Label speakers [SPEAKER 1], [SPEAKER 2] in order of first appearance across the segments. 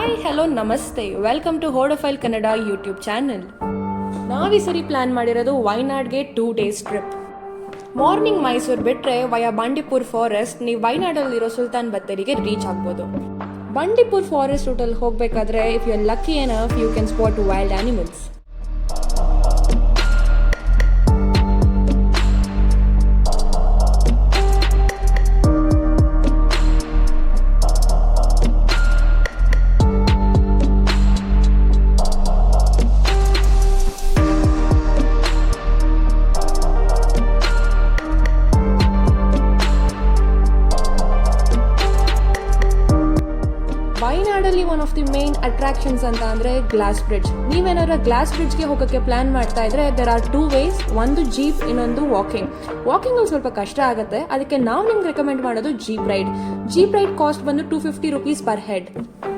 [SPEAKER 1] Hi hello ನಮಸ್ತೆ, welcome to Hodophile Kannada YouTube channel. ನಾವೀ ಸರಿ ಪ್ಲಾನ್ ಮಾಡಿರೋದು ವಯನಾಡ್ಗೆ 2 days ಟ್ರಿಪ್. ಮಾರ್ನಿಂಗ್ ಮೈಸೂರು ಬಿಟ್ಟರೆ ವಯ ಬಂಡೀಪುರ್ ಫಾರೆಸ್ಟ್ ನೀವು ವಯನಾಡಲ್ಲಿರೋ ಸುಲ್ತಾನ್ ಬತ್ತೇರಿಗೆ ರೀಚ್ ಆಗ್ಬೋದು. ಬಂಡೀಪುರ್ ಫಾರೆಸ್ಟ್ ರೂಟಲ್ಲಿ ಹೋಗಬೇಕಾದ್ರೆ if you are lucky enough you can spot wild animals. ವಯನಾಡಲ್ಲಿ one of the main attractions ಅಂತ ಅಂದರೆ ಗ್ಲಾಸ್ ಬ್ರಿಡ್ಜ್. ನೀವೇನಾದ್ರೂ ಗ್ಲಾಸ್ ಬ್ರಿಡ್ಜ್ಗೆ ಹೋಗೋಕ್ಕೆ ಪ್ಲಾನ್ ಮಾಡ್ತಾ ಇದ್ರೆ ದೆರ್ ಆರ್ 2 ways, ಒಂದು ಜೀಪ್, ಇನ್ನೊಂದು ವಾಕಿಂಗಲ್ಲಿ ಸ್ವಲ್ಪ ಕಷ್ಟ ಆಗುತ್ತೆ. ಅದಕ್ಕೆ ನಾವು ನಿಮ್ಗೆ ರೆಕಮೆಂಡ್ ಮಾಡೋದು ಜೀಪ್ ರೈಡ್ ಕಾಸ್ಟ್ ಬಂದು 250 rupees per head.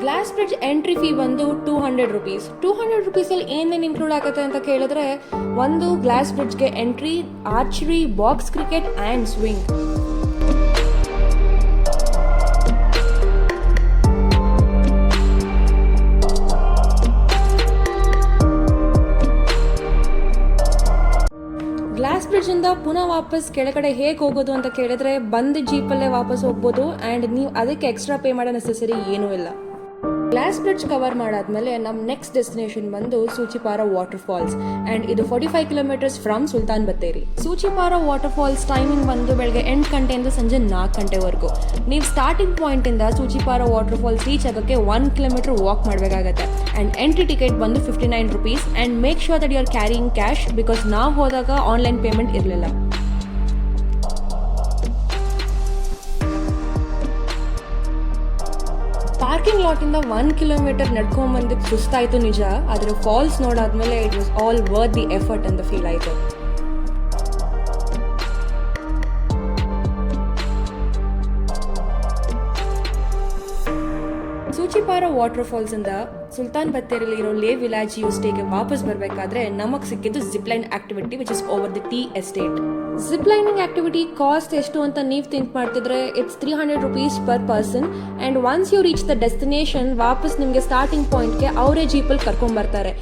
[SPEAKER 1] Glass bridge entry fee ಬಂದು 200 rupees. 200 rupeesಲ್ಲಿ ಏನೇನು ಇನ್ಕ್ಲೂಡ್ ಆಗುತ್ತೆ ಅಂತ ಕೇಳಿದ್ರೆ ಒಂದು ಗ್ಲಾಸ್ ಬ್ರಿಡ್ಜ್ಗೆ entry, archery, box cricket and swing. Glass bridge ಇಂದ ಪುನಃ ವಾಪಸ್ ಕೆಳಗಡೆ ಹೇಗೆ ಹೋಗೋದು ಅಂತ ಕೇಳಿದ್ರೆ ಬಂದ ಜೀಪಲ್ಲೇ ವಾಪಸ್ ಹೋಗ್ಬೋದು ಆ್ಯಂಡ್ ನೀವು ಅದಕ್ಕೆ ಎಕ್ಸ್ಟ್ರಾ ಪೇ ಮಾಡೋ ನೆಸೆಸರಿ ಏನೂ ಇಲ್ಲ. ಗ್ಲಾಸ್ ಬ್ರಿಡ್ಜ್ ಕವರ್ ಮಾಡಾದ್ಮೇಲೆ ನಮ್ಮ ನೆಕ್ಸ್ಟ್ ಡೆಸ್ಟಿನೇಷನ್ ಬಂದು ಸೂಚಿಪಾರ ವಾಟರ್ಫಾಲ್ಸ್ ಆ್ಯಂಡ್ ಇದು 45 kilometers from Sultan Bathery. Soochipara waterfalls timing ಬಂದು ಬೆಳಗ್ಗೆ 8 ಗಂಟೆಯಿಂದ ಸಂಜೆ 4 ಗಂಟೆವರೆಗೂ. ನೀವು ಸ್ಟಾರ್ಟಿಂಗ್ ಪಾಯಿಂಟಿಂದ ಸೂಚಿಪಾರ ವಾಟರ್ಫಾಲ್ಸ್ ರೀಚ್ ಆಗೋಕ್ಕೆ 1 kilometer ವಾಕ್ ಮಾಡಬೇಕಾಗತ್ತೆ ಆ್ಯಂಡ್ ಎಂಟ್ರಿ ಟಿಕೆಟ್ ಬಂದು 59 rupees and make sure that you are carrying cash because ನಾವು ಹೋದಾಗ ಆನ್ಲೈನ್ ಪೇಮೆಂಟ್ ಇರಲಿಲ್ಲ. ಪಾರ್ಕಿಂಗ್ ಲಾಟಿಂದ 1 kilometer ನಡ್ಕೊಂಬಂದಕ್ಕೆ ಸುಸ್ತಾಯಿತು ನಿಜ, ಆದರೆ ಫಾಲ್ಸ್ ನೋಡಾದ್ಮೇಲೆ it was all worth the effort ಅಂತ ಫೀಲ್ ಆಯಿತು. ಸೂಚಿಪಾರ ವಾಟರ್ಫಾಲ್ಸ್ ಇಂದ ಸುಲ್ತಾನ್ ಬತ್ತೇರಿಲಿ ಇರೋ ವಿಲಾಜಿಯೋ ಸ್ಟೇಗೆ ವಾಪಸ್ ಬರಬೇಕಾದ್ರೆ ನಮಗೆ ಸಿಕ್ಕಿದ್ದು zipline activity which is over the tea estate. Ziplining activity cost ಎಷ್ಟು ಅಂತ ನೀವು ಥಿಂಕ್ ಮಾಡ್ತಿದ್ರೆ it's 300 rupees per person and once you reach the destination ವಾಪಸ್ ನಿಮಗೆ ಸ್ಟಾರ್ಟಿಂಗ್ ಪಾಯಿಂಟ್ಗೆ ಅವರೇ ಜೀಪಲ್ಲಿ ಕರ್ಕೊಂಡ್ಬರ್ತಾರೆ.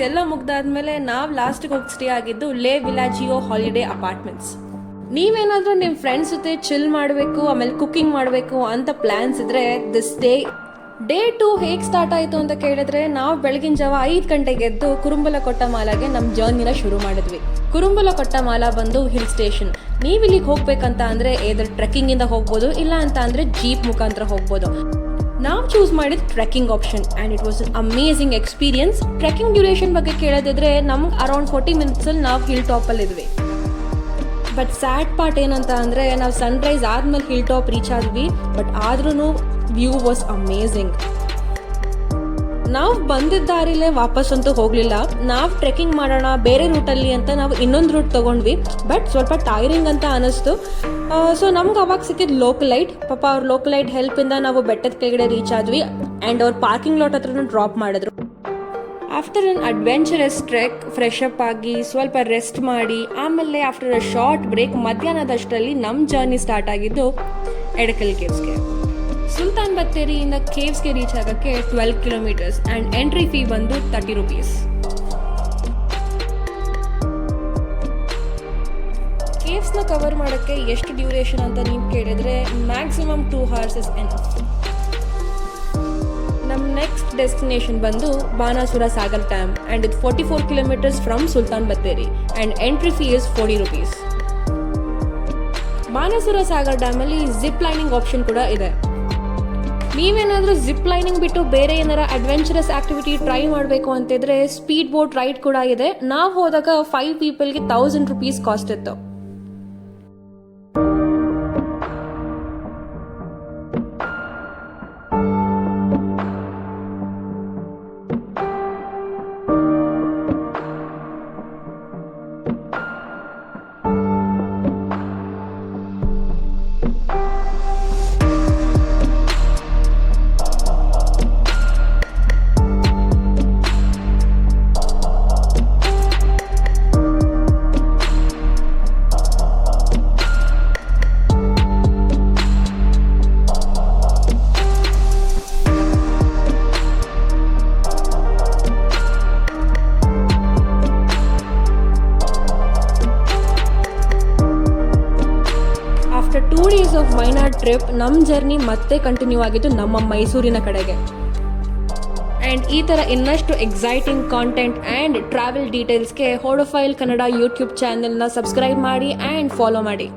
[SPEAKER 1] ಎಲ್ಲ ಮುಗ್ದಾದ್ಮೇಲೆ ನಾವು ಲಾಸ್ಟಿಗೆ ಹೋಗಿ ಸ್ಟೇ ಆಗಿದ್ದು ವಿಲಾಜಿಯೋ ಹಾಲಿಡೇ ಅಪಾರ್ಟ್ಮೆಂಟ್ಸ್. ನೀವೇನಾದ್ರೂ ನಿಮ್ಮ ಫ್ರೆಂಡ್ಸ್ ಜೊತೆ ಚಿಲ್ ಮಾಡಬೇಕು ಆಮೇಲೆ ಕುಕಿಂಗ್ ಮಾಡಬೇಕು ಅಂತ ಪ್ಲಾನ್ಸ್ ಇದ್ರೆ ದಿಸ್ ಡೇ 2 ಹೇಗೆ ಸ್ಟಾರ್ಟ್ ಆಯಿತು ಅಂತ ಕೇಳಿದ್ರೆ ನಾವು ಬೆಳಗಿನ ಜಾವ 5 ಗಂಟೆಗೆ ಎದ್ದು ಕುರುಂಬಲಕೊಟ್ಟ ಮಾಲಾಗೆ ನಮ್ಮ ಜರ್ನಿನ ಶುರು ಮಾಡಿದ್ವಿ. ಕುರುಂಬಲಕೊಟ್ಟ ಮಾಲ ಬಂದು ಹಿಲ್ ಸ್ಟೇಷನ್. ನೀವು ಇಲ್ಲಿಗೆ ಹೋಗ್ಬೇಕಂತ ಅಂದರೆ ಏದರ್ ಟ್ರೆಕ್ಕಿಂಗಿಂದ ಹೋಗ್ಬೋದು, ಇಲ್ಲ ಅಂತ ಅಂದರೆ ಜೀಪ್ ಮುಖಾಂತರ ಹೋಗ್ಬೋದು. ನಾವು ಚೂಸ್ ಮಾಡಿದ trekking option and it was an amazing experience. Trekking duration ಬಗ್ಗೆ ಕೇಳೋದಿದ್ರೆ ನಮ್ಗೆ ಅರೌಂಡ್ 40 minutesಲ್ಲಿ ನಾವು ಹಿಲ್ ಟಾಪಲ್ಲಿ ಇದ್ವಿ. ಬಟ್ ಸ್ಯಾಡ್ ಪಾರ್ಟ್ ಏನಂತ ಅಂದರೆ ನಾವು ಸನ್ರೈಸ್ ಆದ್ಮೇಲೆ ಹಿಲ್ ಟಾಪ್ ರೀಚ್ ಆದ್ವಿ, ಬಟ್ ಆದ್ರೂ ವ್ಯೂ ವಾಸ್ ಅಮೇಝಿಂಗ್. ನಾವು ಬಂದಿದ್ದ ದಾರಿಲೇ ವಾಪಸ್ ಅಂತೂ ಹೋಗಲಿಲ್ಲ. ನಾವು ಟ್ರೆಕ್ಕಿಂಗ್ ಮಾಡೋಣ ಬೇರೆ ರೂಟಲ್ಲಿ ಅಂತ ನಾವು ಇನ್ನೊಂದು ರೂಟ್ ತೊಗೊಂಡ್ವಿ, ಬಟ್ ಸ್ವಲ್ಪ ಟೈರಿಂಗ್ ಅಂತ ಅನ್ನಿಸ್ತು. ಸೊ ನಮ್ಗೆ ಅವಾಗ ಸಿಕ್ಕಿದ್ದು ಲೋಕಲೈಟ್. ಪಾಪ ಅವ್ರ ಲೋಕಲೈಟ್ ಹೆಲ್ಪಿಂದ ನಾವು ಬೆಟ್ಟದ ಕೆಳಗಡೆ ರೀಚ್ ಆದ್ವಿ ಆ್ಯಂಡ್ ಅವ್ರ ಪಾರ್ಕಿಂಗ್ ಲಾಟ್ ಹತ್ರನೂ ಡ್ರಾಪ್ ಮಾಡಿದ್ರು. ಆಫ್ಟರ್ ಅನ್ ಅಡ್ವೆಂಚರಸ್ ಟ್ರೆಕ್ ಫ್ರೆಶ್ ಅಪ್ ಆಗಿ ಸ್ವಲ್ಪ ರೆಸ್ಟ್ ಮಾಡಿ ಆಮೇಲೆ ಆಫ್ಟರ್ ಅ ಶಾರ್ಟ್ ಬ್ರೇಕ್ ಮಧ್ಯಾಹ್ನದಷ್ಟರಲ್ಲಿ ನಮ್ಮ ಜರ್ನಿ ಸ್ಟಾರ್ಟ್ ಆಗಿದ್ದು ಎಡಕಲ್ ಕೇವ್ಸ್ಗೆ. ಸುಲ್ತಾನ್ ಬತ್ತೇರಿಯಿಂದ ಕೇವ್ಸ್ಗೆ ರೀಚ್ ಆಗೋಕ್ಕೆ 12 kilometers ಆ್ಯಂಡ್ ಎಂಟ್ರಿ ಫೀ ಬಂದು 30 rupees. ಕೇವ್ಸ್ನ ಕವರ್ ಮಾಡೋಕ್ಕೆ ಎಷ್ಟು ಡ್ಯೂರೇಷನ್ ಅಂತ ನೀವು ಕೇಳಿದ್ರೆ ಮ್ಯಾಕ್ಸಿಮಮ್ 2 hours ಇಸ್ ಎನಫ್. ನಮ್ಮ ನೆಕ್ಸ್ಟ್ ಡೆಸ್ಟಿನೇಷನ್ ಬಂದು ಬಾನಾಸುರ ಸಾಗರ್ ಡ್ಯಾಮ್ ಆ್ಯಂಡ್ ಇದು 44 kilometers from Sultan Bathery and entry fee is 40 rupees. Banasura Sagar ಡ್ಯಾಮಲ್ಲಿ ಜಿಪ್ ಲೈನಿಂಗ್ ಆಪ್ಷನ್ ಕೂಡ ಇದೆ. ನೀವೇನಾದರೂ ಜಿಪ್ ಲೈನಿಂಗ್ ಬಿಟ್ಟು ಬೇರೆ ಏನಾರ ಅಡ್ವೆಂಚರಸ್ ಆಕ್ಟಿವಿಟಿ ಟ್ರೈ ಮಾಡಬೇಕು ಅಂತಿದ್ರೆ ಸ್ಪೀಡ್ ಬೋಟ್ ರೈಡ್ ಕೂಡ ಇದೆ. ನಾವು ಹೋದಾಗ 5 peopleಗೆ 1000 rupees ಕಾಸ್ಟ್ ಇತ್ತು. ಡೇಸ್ ಆಫ್ ವೈನಾಡ್ ಟ್ರಿಪ್ ನಮ್ಮ ಜರ್ನಿ ಮತ್ತೆ ಕಂಟಿನ್ಯೂ ಆಗಿದ್ದು ನಮ್ಮ ಮೈಸೂರಿನ ಕಡೆಗೆ. ಆ್ಯಂಡ್ ಈ ಥರ ಇನ್ನಷ್ಟು ಎಕ್ಸೈಟಿಂಗ್ ಕಾಂಟೆಂಟ್ ಆ್ಯಂಡ್ ಟ್ರಾವೆಲ್ ಡೀಟೇಲ್ಸ್ಗೆ ಹೋಡೋಫೈಲ್ ಕನ್ನಡ ಯೂಟ್ಯೂಬ್ ಚಾನೆಲ್ನ ಸಬ್ಸ್ಕ್ರೈಬ್ ಮಾಡಿ ಆ್ಯಂಡ್ ಫಾಲೋ ಮಾಡಿ.